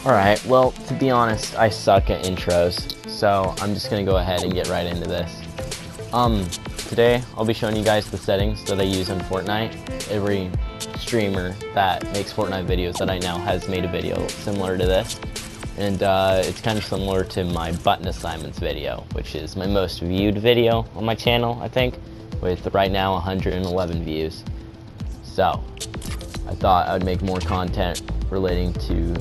Alright, well, to be honest, I suck at intros, so I'm just gonna go ahead and get right into this. Today, I'll be showing you guys the settings that I use on Fortnite. Every streamer that makes Fortnite videos that I know has made a video similar to this. And it's kind of similar to my button assignments video, which is my most viewed video on my channel, I think, with right now 111 views. So, I thought I would make more content relating to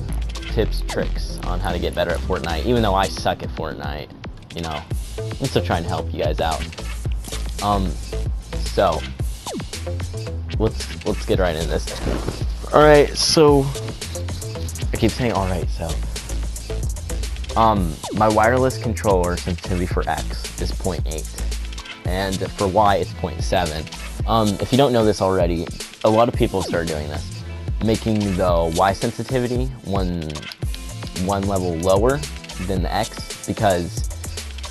tips, tricks on how to get better at Fortnite, even though I suck at Fortnite, you know. I'm still trying to help you guys out. So let's get right into this. Alright, so I keep saying alright, so my wireless controller sensitivity for X is 0.8 and for Y it's 0.7. If you don't know this already, a lot of people start doing this, making the Y sensitivity one level lower than the X, because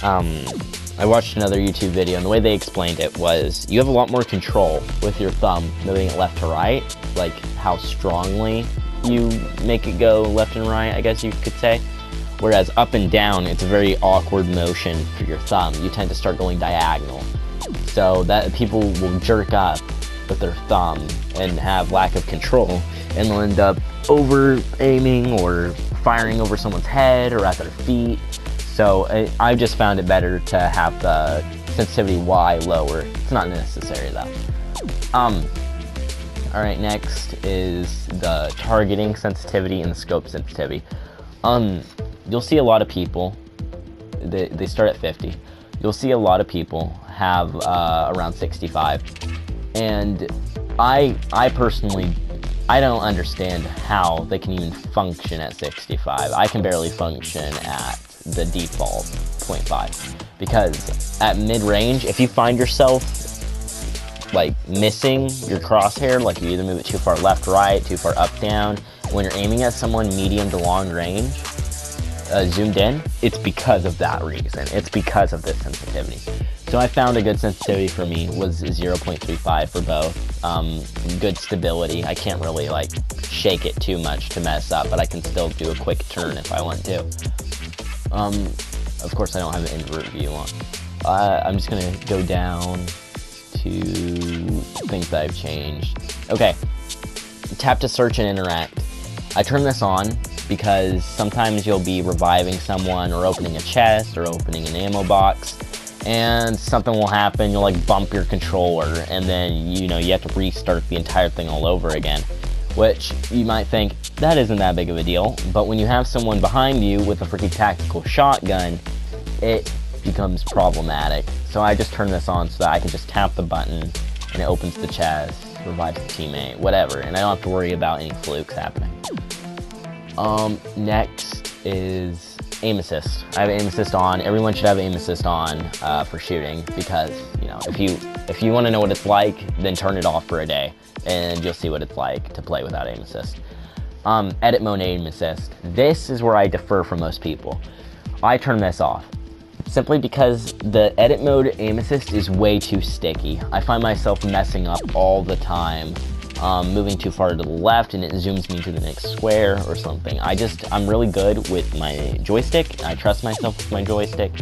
I watched another YouTube video and the way they explained it was you have a lot more control with your thumb moving it left to right, like how strongly you make it go left and right, I guess you could say. Whereas up and down, it's a very awkward motion for your thumb. You tend to start going diagonal. So that people will jerk up with their thumb and have lack of control, and they'll end up over aiming or firing over someone's head or at their feet. So I just found it better to have the sensitivity Y lower. It's not necessary though. Alright, next is the targeting sensitivity and the scope sensitivity. You'll see a lot of people, they start at 50. You'll see a lot of people have around 65. And I personally, I don't understand how they can even function at 65. I can barely function at the default 0.5, because at mid-range, if you find yourself like missing your crosshair, like you either move it too far left, right, too far up, down, when you're aiming at someone medium to long range, zoomed in, it's because of that reason. It's because of this sensitivity. So I found a good sensitivity for me was 0.35 for both. Good stability. I can't really like shake it too much to mess up, but I can still do a quick turn if I want to. Of course I don't have an invert view on. I'm just gonna go down to things that I've changed. Okay, tap to search and interact. I turn this on because sometimes you'll be reviving someone or opening a chest or opening an ammo box, and something will happen. You'll like bump your controller, and then you have to restart the entire thing all over again, which you might think that isn't that big of a deal, but when you have someone behind you with a freaking tactical shotgun, it becomes problematic. So I just turn this on so that I can just tap the button and it opens the chest, revives the teammate, whatever, and I don't have to worry about any flukes happening. Next is aim assist. I have aim assist on. Everyone should have aim assist on for shooting, because if you want to know what it's like, then turn it off for a day and you'll see what it's like to play without aim assist. Edit mode aim assist. This is where I differ from most people. I turn this off simply because the edit mode aim assist is way too sticky. I find myself messing up all the time. Moving too far to the left and it zooms me to the next square or something. I'm really good with my joystick. I trust myself with my joystick,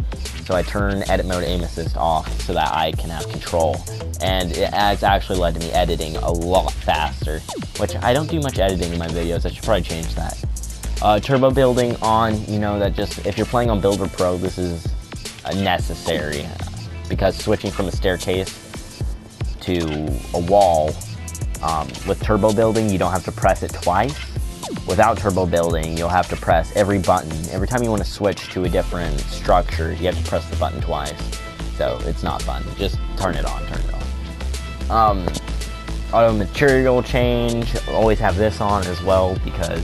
so I turn edit mode aim assist off so that I can have control. And it has actually led to me editing a lot faster, which I don't do much editing in my videos. I should probably change that. Turbo building on, that just, if you're playing on Builder Pro, this is necessary, because switching from a staircase to a wall, with turbo building, you don't have to press it twice. Without turbo building, you'll have to press every button. Every time you want to switch to a different structure, you have to press the button twice. So it's not fun. Just turn it on, turn it off. Auto material change, always have this on as well, because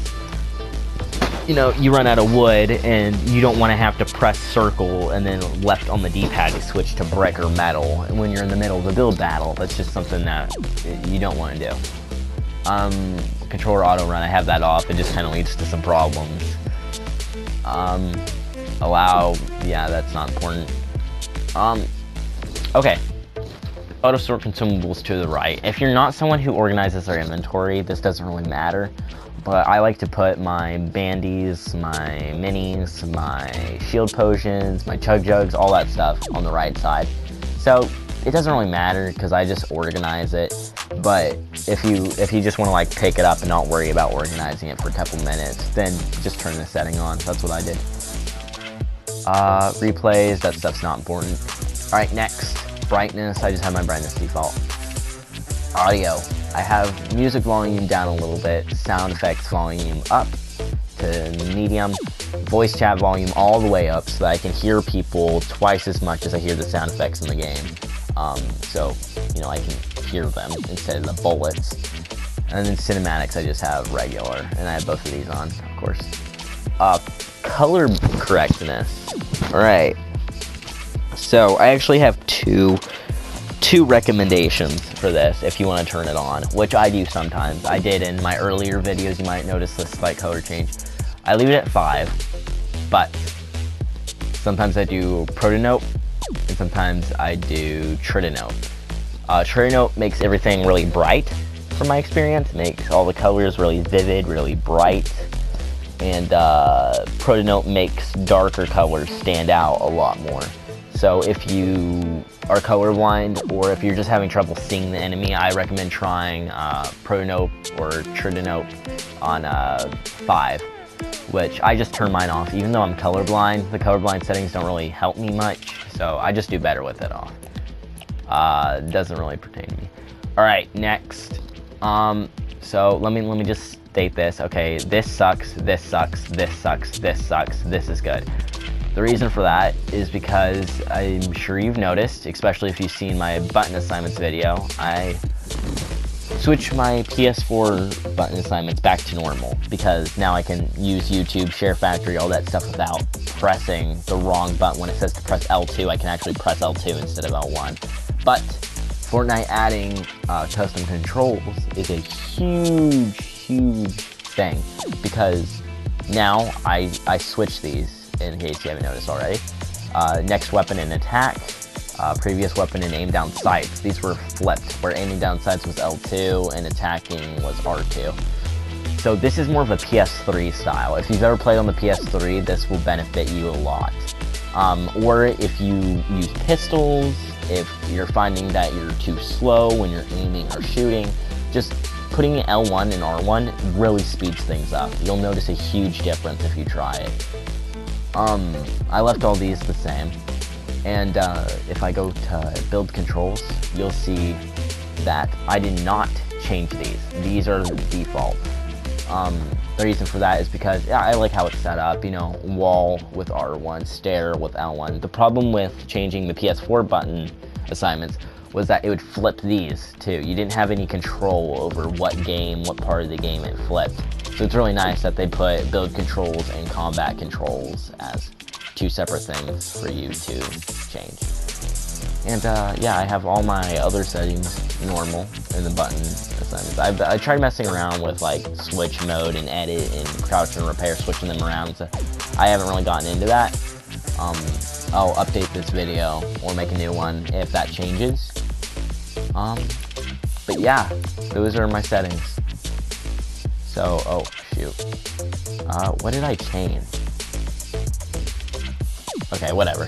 you run out of wood and you don't want to have to press circle and then left on the D-pad to switch to brick or metal. And when you're in the middle of a build battle, that's just something that you don't want to do. Controller auto run, I have that off. It just kind of leads to some problems. Allow, yeah, that's not important. Okay. Auto sort consumables to the right. If you're not someone who organizes their inventory, this doesn't really matter. but I like to put my bandies, my minis, my shield potions, my chug jugs, all that stuff on the right side. So it doesn't really matter because I just organize it. But if you just want to like pick it up and not worry about organizing it for a couple minutes, then just turn the setting on. That's what I did. Replays, that stuff's not important. All right, next, brightness. I just have my brightness default. Audio, I have music volume down a little bit, sound effects volume up to medium, voice chat volume all the way up so that I can hear people twice as much as I hear the sound effects in the game. So, you know, I can hear them instead of the bullets. And then cinematics, I just have regular, and I have both of these on, of course. Color correctness. All right. So I actually have two recommendations for this if you want to turn it on, which I do sometimes. I did in my earlier videos. You might notice this slight color change. I leave it at 5, but sometimes I do Protanope, and sometimes I do Tritanope. Tritanope makes everything really bright, from my experience. It makes all the colors really vivid, really bright, and Protanope makes darker colors stand out a lot more. So if you are colorblind, or if you're just having trouble seeing the enemy, I recommend trying Protanope or Tritanope on 5, which I just turn mine off. Even though I'm colorblind, the colorblind settings don't really help me much, so I just do better with it off. It doesn't really pertain to me. All right, next. So let me just state this. Okay, this sucks, this sucks, this sucks, this sucks, this is good. The reason for that is because I'm sure you've noticed, especially if you've seen my button assignments video, I switched my PS4 button assignments back to normal because now I can use YouTube, Share Factory, all that stuff without pressing the wrong button. When it says to press L2, I can actually press L2 instead of L1. But Fortnite adding custom controls is a huge thing because now I switch these, in case you haven't noticed already. Next weapon and attack, previous weapon and aim down sights. These were flipped, where aiming down sights was L2 and attacking was R2. So this is more of a PS3 style. If you've ever played on the PS3, this will benefit you a lot. Or if you use pistols, if you're finding that you're too slow when you're aiming or shooting, just putting L1 and R1 really speeds things up. You'll notice a huge difference if you try it. I left all these the same, and if I go to build controls, you'll see that I did not change these. These are the default. The reason for that is because I like how it's set up, you know, wall with R1, stair with L1. The problem with changing the PS4 button assignments was that it would flip these too. You didn't have any control over what part of the game it flipped. So it's really nice that they put build controls and combat controls as two separate things for you to change. And yeah, I have all my other settings normal in the button assignments. I tried messing around with like switch mode and edit and crouch and repair, switching them around. So I haven't really gotten into that. I'll update this video or make a new one if that changes. But yeah, those are my settings. So, oh shoot. What did I change? Okay, whatever.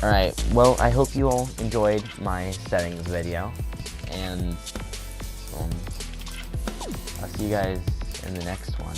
Alright, well, I hope you all enjoyed my settings video, and I'll see you guys in the next one.